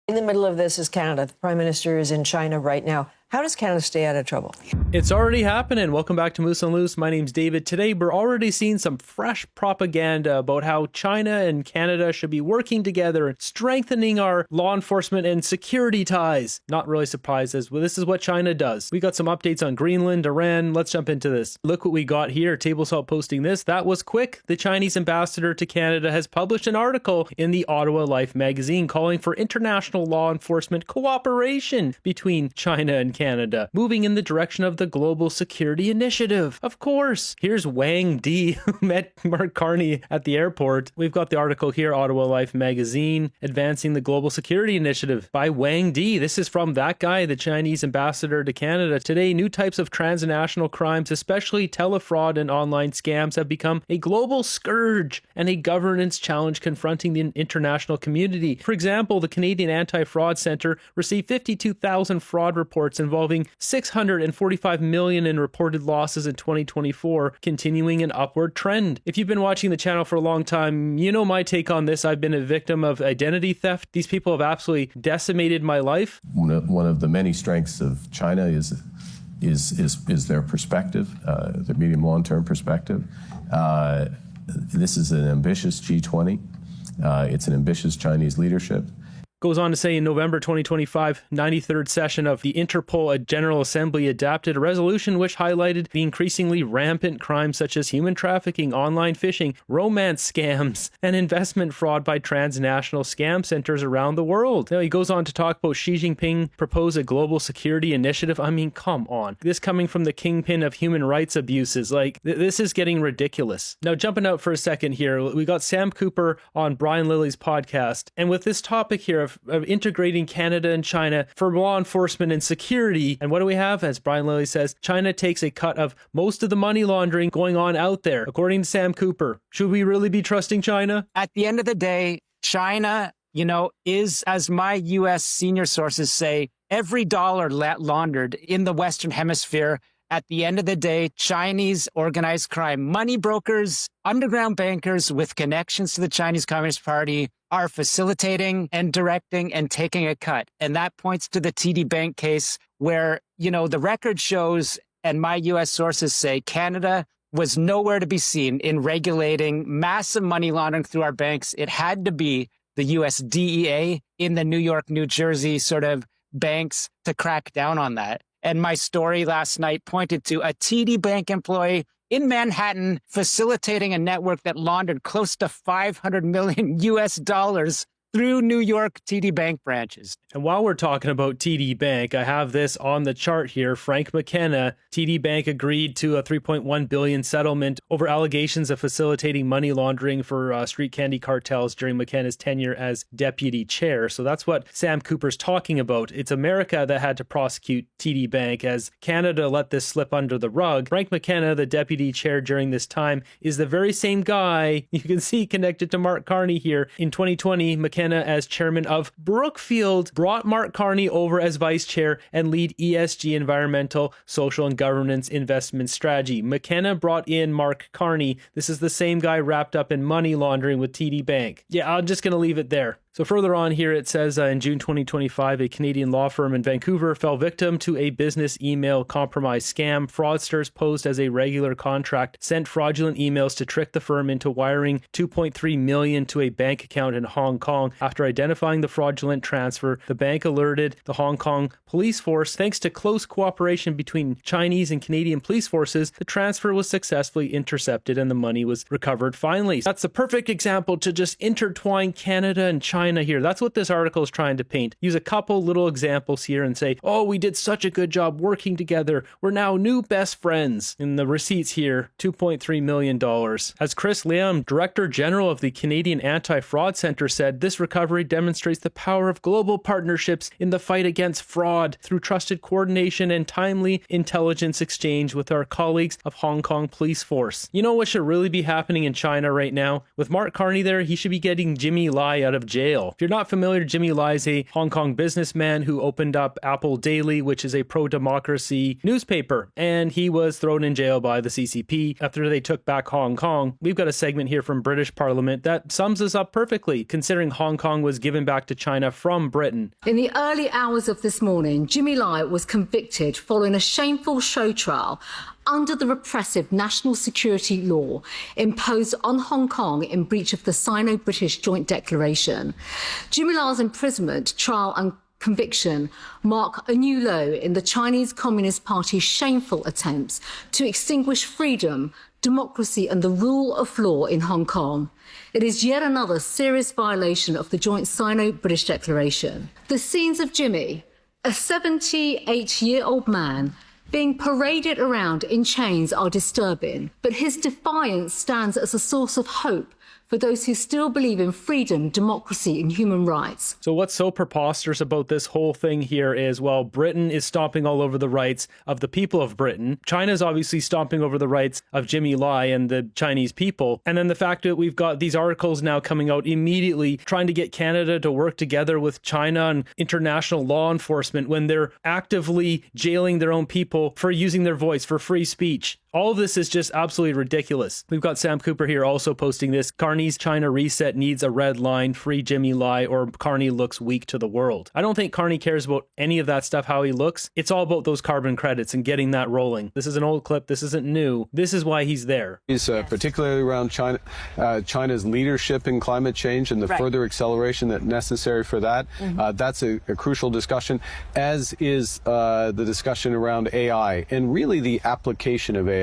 In the middle of this is Canada. The Prime Minister is in China right now. How does Canada stay out of trouble? It's already happening. Welcome back to Moose on Loose. My name's David. Today, we're already seeing some fresh propaganda about how China and Canada should be working together and strengthening our law enforcement and security ties. Not really surprised, as well, this is what China does. We got some updates on Greenland, Iran. Let's jump into this. Look what we got here. Table Salt posting this. That was quick. The Chinese ambassador to Canada has published an article in the Ottawa Life magazine calling for international law enforcement cooperation between China and Canada, moving in the direction of the Global Security Initiative. Of course. Here's Wang Di, who met Mark Carney at the airport. We've got the article here, Ottawa Life magazine, Advancing the Global Security Initiative by Wang Di. This is from that guy, the Chinese ambassador to Canada. Today, new types of transnational crimes, especially telefraud and online scams, have become a global scourge and a governance challenge confronting the international community. For example, the Canadian Anti-Fraud Centre received 52,000 fraud reports involving $645 million in reported losses in 2024, continuing an upward trend. If you've been watching the channel for a long time, you know my take on this. I've been a victim of identity theft. These people have absolutely decimated my life. One of the many strengths of China is their perspective, their medium long-term perspective. This is an ambitious G20. It's an ambitious Chinese leadership. Goes on to say in November 2025, 93rd session of the Interpol General Assembly adopted a resolution which highlighted the increasingly rampant crimes such as human trafficking, online phishing, romance scams, and investment fraud by transnational scam centers around the world. Now he goes on to talk about Xi Jinping propose a global security initiative. I mean, come on. This coming from the kingpin of human rights abuses. Like, this is getting ridiculous. Now, jumping out for a second here, we got Sam Cooper on Brian Lilly's podcast, and with this topic here of integrating Canada and China for law enforcement and security. And what do we have? As Brian Lilly says, China takes a cut of most of the money laundering going on out there. According to Sam Cooper, should we really be trusting China? At the end of the day, China, is, as my U.S. senior sources say, every dollar laundered in the Western Hemisphere. At the end of the day, Chinese organized crime, money brokers, underground bankers with connections to the Chinese Communist Party are facilitating and directing and taking a cut. And that points to the TD Bank case where, the record shows, and my U.S. sources say, Canada was nowhere to be seen in regulating massive money laundering through our banks. It had to be the U.S. DEA in the New York, New Jersey sort of banks to crack down on that. And my story last night pointed to a TD Bank employee in Manhattan facilitating a network that laundered close to $500 million US through New York TD Bank branches. And while we're talking about TD Bank, I have this on the chart here. Frank McKenna, TD Bank agreed to a $3.1 billion settlement over allegations of facilitating money laundering for street candy cartels during McKenna's tenure as deputy chair. So that's what Sam Cooper's talking about. It's America that had to prosecute TD Bank as Canada let this slip under the rug. Frank McKenna, the deputy chair during this time, is the very same guy you can see connected to Mark Carney here. In 2020, McKenna, as chairman of Brookfield, brought Mark Carney over as vice chair and lead ESG, environmental, social, and governance investment strategy. McKenna brought in Mark Carney. This is the same guy wrapped up in money laundering with TD Bank. Yeah, I'm just going to leave it there. So further on here, it says in June 2025, a Canadian law firm in Vancouver fell victim to a business email compromise scam. Fraudsters posed as a regular contract sent fraudulent emails to trick the firm into wiring $2.3 million to a bank account in Hong Kong. After identifying the fraudulent transfer, the bank alerted the Hong Kong police force. Thanks to close cooperation between Chinese and Canadian police forces, the transfer was successfully intercepted and the money was recovered finally. That's the perfect example to just intertwine Canada and China here. That's what this article is trying to paint. Use a couple little examples here and say, oh, we did such a good job working together. We're now new best friends. In the receipts here, $2.3 million. As Chris Liam, Director General of the Canadian Anti-Fraud Centre, said, this recovery demonstrates the power of global partnerships in the fight against fraud through trusted coordination and timely intelligence exchange with our colleagues of Hong Kong Police Force. You know what should really be happening in China right now? With Mark Carney there, he should be getting Jimmy Lai out of jail jail. If you're not familiar, Jimmy Lai is a Hong Kong businessman who opened up Apple Daily, which is a pro-democracy newspaper, and he was thrown in jail by the CCP after they took back Hong Kong. We've got a segment here from British Parliament that sums this up perfectly, considering Hong Kong was given back to China from Britain. In the early hours of this morning, Jimmy Lai was convicted following a shameful show trial under the repressive national security law imposed on Hong Kong in breach of the Sino-British Joint Declaration. Jimmy Lai's imprisonment, trial and conviction mark a new low in the Chinese Communist Party's shameful attempts to extinguish freedom, democracy and the rule of law in Hong Kong. It is yet another serious violation of the joint Sino-British Declaration. The scenes of Jimmy, a 78-year-old man, being paraded around in chains are disturbing, but his defiance stands as a source of hope for those who still believe in freedom, democracy, and human rights. So what's so preposterous about this whole thing here is, well, Britain is stomping all over the rights of the people of Britain. China's obviously stomping over the rights of Jimmy Lai and the Chinese people. And then the fact that we've got these articles now coming out immediately trying to get Canada to work together with China and international law enforcement when they're actively jailing their own people for using their voice, for free speech. All of this is just absolutely ridiculous. We've got Sam Cooper here also posting this. Carney's China reset needs a red line, free Jimmy Lai, or Carney looks weak to the world. I don't think Carney cares about any of that stuff, how he looks. It's all about those carbon credits and getting that rolling. This is an old clip. This isn't new. This is why he's there. He's particularly around China's leadership in climate change and the further acceleration that's necessary for that. That's a crucial discussion, as is the discussion around AI and really the application of AI.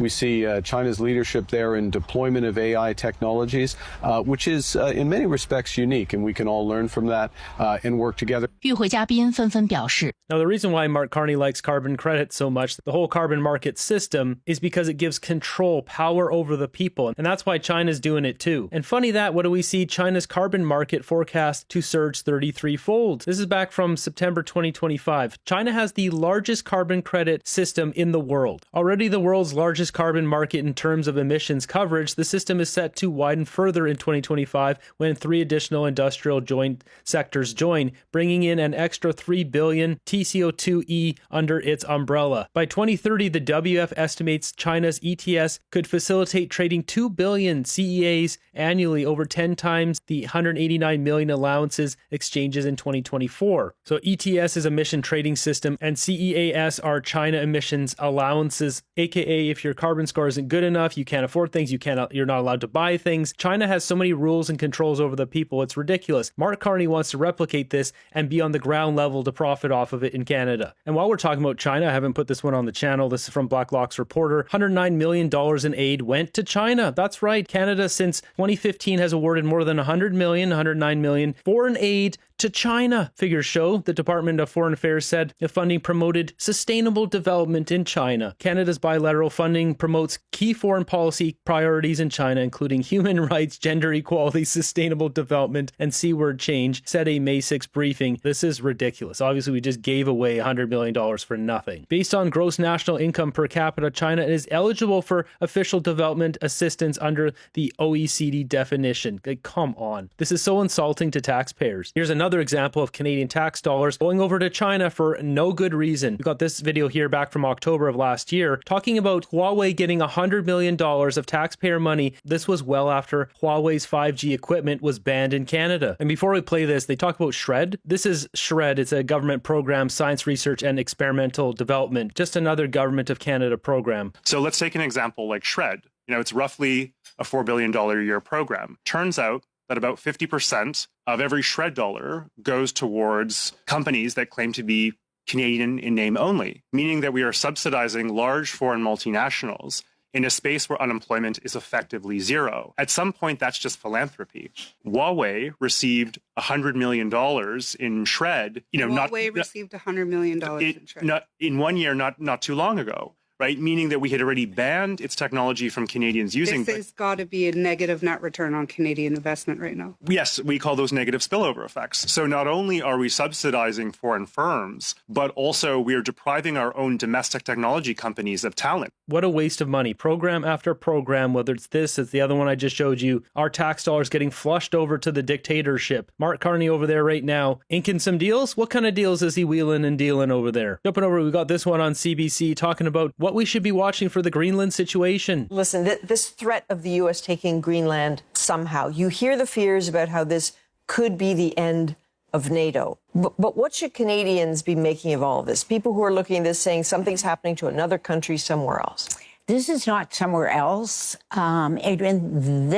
We see China's leadership there in deployment of AI technologies, which is in many respects unique, and we can all learn from that and work together. 与会嘉宾纷纷表示 Now, the reason why Mark Carney likes carbon credits so much, the whole carbon market system, is because it gives control, power over the people. And that's why China's doing it too. And funny that, what do we see? China's carbon market forecast to surge 33-fold. This is back from September 2025. China has the largest carbon credit system in the world. Already the world's largest carbon market in terms of emissions coverage, the system is set to widen further in 2025 when 3 additional industrial joint sectors join, bringing in an extra 3 billion TCO2e under its umbrella. By 2030, the WF estimates China's ETS could facilitate trading 2 billion CEAs annually, over 10 times the 189 million allowances exchanges in 2024. So ETS is emission trading system and CEAS are China emissions allowances, aka if your carbon score isn't good enough, you can't afford things, you're not allowed to buy things. China has so many rules and controls over the people, it's ridiculous. Mark Carney wants to replicate this and be on the ground level to profit off of it in Canada. And while we're talking about China, I haven't put this one on the channel. This is from Blacklock's reporter. $109 million in aid went to China. That's right. Canada since 2015 has awarded more than $109 million foreign aid to China. Figures show the Department of Foreign Affairs said the funding promoted sustainable development in China. Canada's bilateral funding promotes key foreign policy priorities in China, including human rights, gender equality, sustainable development, and C-word change, said a May 6 briefing. This is ridiculous. Obviously, we just gave away $100 million for nothing. Based on gross national income per capita, China is eligible for official development assistance under the OECD definition. Like, come on. This is so insulting to taxpayers. Here's another example of Canadian tax dollars going over to China for no good reason. We got this video here back from October of last year talking about Huawei getting $100 million of taxpayer money. This was well after Huawei's 5G equipment was banned in Canada. And before we play this, they talk about SHRED. This is SHRED. It's a government program, science research and experimental development. Just another government of Canada program. So let's take an example like SHRED. It's roughly a $4 billion a year program. Turns out that about 50% of every SHRED dollar goes towards companies that claim to be Canadian in name only, meaning that we are subsidizing large foreign multinationals in a space where unemployment is effectively zero. At some point, that's just philanthropy. Huawei received $100 million in SHRED. Huawei received $100 million in SHRED. In 1 year, not too long ago. right? Meaning that we had already banned its technology from Canadians using. This has got to be a negative net return on Canadian investment right now. Yes, we call those negative spillover effects. So not only are we subsidizing foreign firms, but also we are depriving our own domestic technology companies of talent. What a waste of money. Program after program, whether it's this, it's the other one I just showed you, our tax dollars getting flushed over to the dictatorship. Mark Carney over there right now, inking some deals. What kind of deals is he wheeling and dealing over there? Jumping over, we got this one on CBC talking about what we should be watching for the Greenland situation. Listen, this threat of the U.S. taking Greenland somehow, you hear the fears about how this could be the end of NATO. But what should Canadians be making of all of this? People who are looking at this saying something's happening to another country somewhere else. This is not somewhere else, Adrian.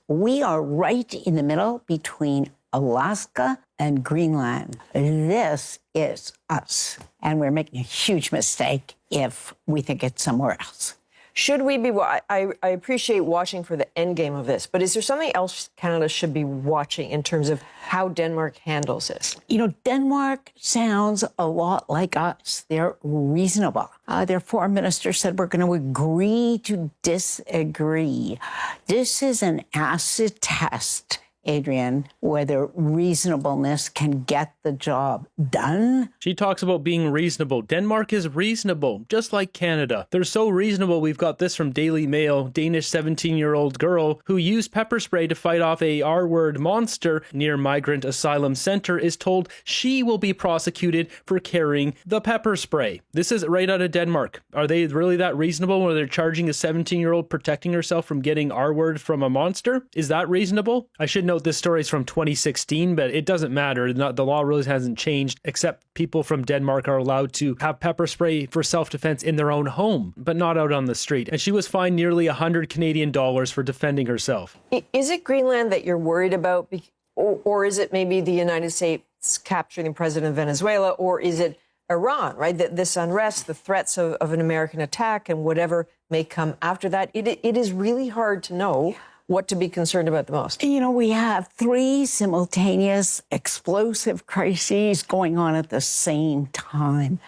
We are right in the middle between Alaska and Greenland. This is us. And we're making a huge mistake if we think it's somewhere else. Should we be, I appreciate watching for the end game of this, but is there something else Canada should be watching in terms of how Denmark handles this? You know, Denmark sounds a lot like us. They're reasonable. Their foreign minister said we're going to agree to disagree. This is an acid test, Adrian, whether reasonableness can get the job done. She talks about being reasonable. Denmark is reasonable, just like Canada. They're so reasonable. We've got this from Daily Mail. Danish 17-year-old girl who used pepper spray to fight off a R-word monster near migrant asylum center is told she will be prosecuted for carrying the pepper spray. This is right out of Denmark. Are they really that reasonable where they're charging a 17-year-old protecting herself from getting R-word from a monster? Is that reasonable? I should note this story is from 2016, but it doesn't matter. The law really hasn't changed, except people from Denmark are allowed to have pepper spray for self-defense in their own home, but not out on the street. And she was fined nearly 100 Canadian dollars for defending herself. Is it Greenland that you're worried about? Or is it maybe the United States capturing the president of Venezuela? Or is it Iran, right? This unrest, the threats of an American attack and whatever may come after that. It is really hard to know what to be concerned about the most. You know, we have three simultaneous explosive crises going on at the same time.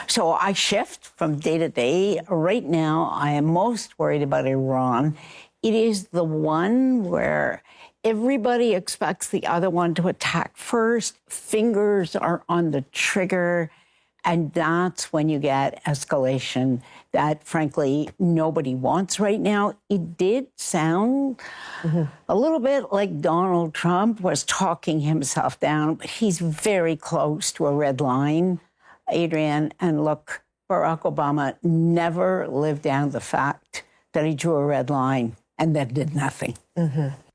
So I shift from day to day. Right now, I am most worried about Iran. It is the one where everybody expects the other one to attack first. Fingers are on the trigger. And that's when you get escalation that, frankly, nobody wants right now. It did sound a little bit like Donald Trump was talking himself down, but he's very close to a red line, Adrian. And look, Barack Obama never lived down the fact that he drew a red line and then did nothing.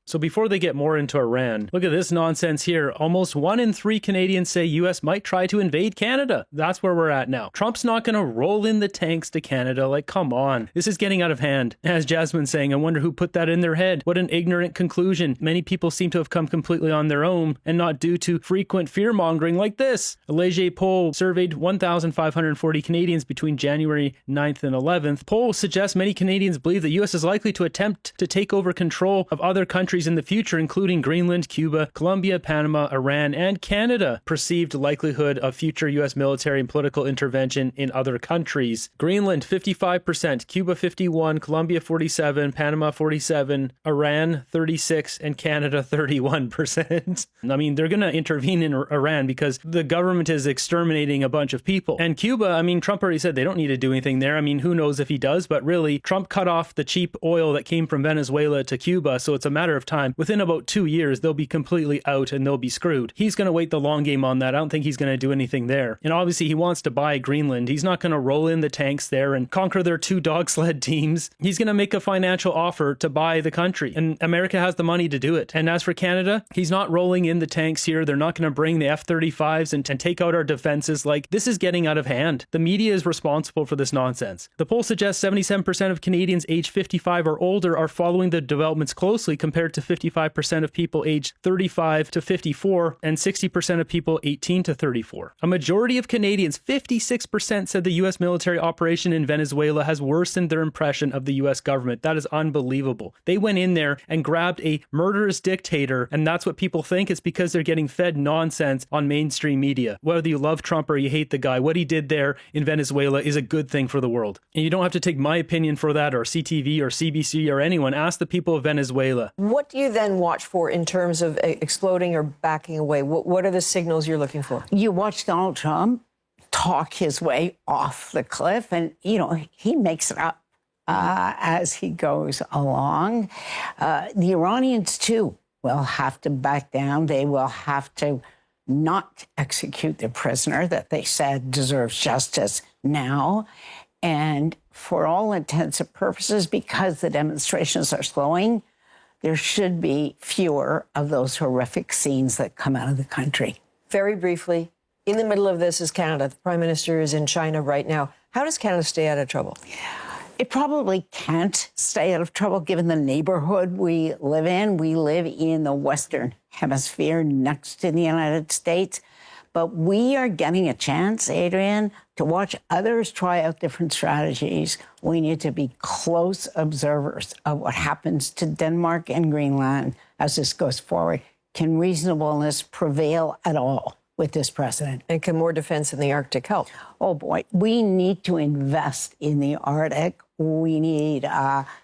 So before they get more into Iran, look at this nonsense here. Almost 1 in 3 Canadians say U.S. might try to invade Canada. That's where we're at now. Trump's not going to roll in the tanks to Canada. Like, come on. This is getting out of hand. As Jasmine's saying, I wonder who put that in their head. What an ignorant conclusion. Many people seem to have come completely on their own and not due to frequent fear-mongering like this. A Leger poll surveyed 1,540 Canadians between January 9th and 11th. Poll suggests many Canadians believe the U.S. is likely to attempt to take over control of other countries in the future, including Greenland, Cuba, Colombia, Panama, Iran, and Canada. Perceived likelihood of future U.S. military and political intervention in other countries. Greenland, 55%, Cuba, 51%, Colombia, 47%, Panama, 47%, Iran, 36%, and Canada, 31%. I mean, they're going to intervene in Iran because the government is exterminating a bunch of people. And Cuba, I mean, Trump already said they don't need to do anything there. I mean, who knows if he does, but really, Trump cut off the cheap oil that came from Venezuela to Cuba, so it's a matter of time. Within about 2 years, they'll be completely out and they'll be screwed. He's going to wait the long game on that. I don't think he's going to do anything there. And obviously, he wants to buy Greenland. He's not going to roll in the tanks there and conquer their 2 dog sled teams. He's going to make a financial offer to buy the country. And America has the money to do it. And as for Canada, he's not rolling in the tanks here. They're not going to bring the F-35s and take out our defenses. Like, this is getting out of hand. The media is responsible for this nonsense. The poll suggests 77% of Canadians aged 55 or older are following the developments closely compared to to 55% of people aged 35 to 54 and 60% of people 18 to 34. A majority of Canadians, 56%, said the U.S. military operation in Venezuela has worsened their impression of the U.S. government. That is unbelievable. They went in there and grabbed a murderous dictator, and that's what people think. It's because they're getting fed nonsense on mainstream media. Whether you love Trump or you hate the guy, what he did there in Venezuela is a good thing for the world. And you don't have to take my opinion for that, or CTV or CBC or anyone. Ask the people of Venezuela. What do you then watch for in terms of exploding or backing away? What are the signals you're looking for? You watch Donald Trump talk his way off the cliff, and, you know, he makes it up as he goes along. The Iranians, too, will have to back down. They will have to not execute the prisoner that they said deserves justice now. And for all intents and purposes, because the demonstrations are slowing, there should be fewer of those horrific scenes that come out of the country. Very briefly, in the middle of this is Canada. The Prime Minister is in China right now. How does Canada stay out of trouble? It probably can't stay out of trouble given the neighborhood we live in. We live in the Western Hemisphere next to the United States. But we are getting a chance, Adrian, to watch others try out different strategies. We need to be close observers of what happens to Denmark and Greenland as this goes forward. Can reasonableness prevail at all with this president? And can more defense in the Arctic help? Oh, boy. We need to invest in the Arctic. We need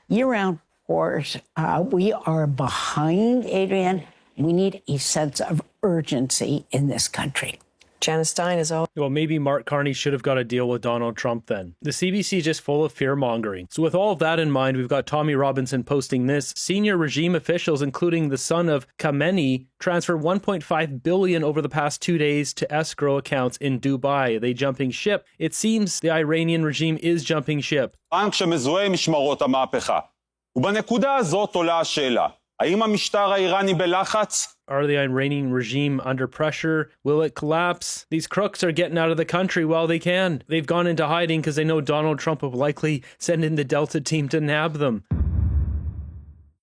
year-round force. We are behind, Adrian. We need a sense of urgency in this country. Janice Stein is all. Well, maybe Mark Carney should have got a deal with Donald Trump then. The CBC is just full of fear-mongering. So with all of that in mind, we've got Tommy Robinson posting this. Senior regime officials, including the son of Khamenei, transferred $1.5 billion over the past 2 days to escrow accounts in Dubai. Are they jumping ship? It seems the Iranian regime is jumping ship. ובנקודה הזאת עולה השאלה, האם המשטר האיראני בלחץ? Are the Iranian regime under pressure? Will it collapse? These crooks are getting out of the country while they can. They've gone into hiding because they know Donald Trump will likely send in the Delta team to nab them.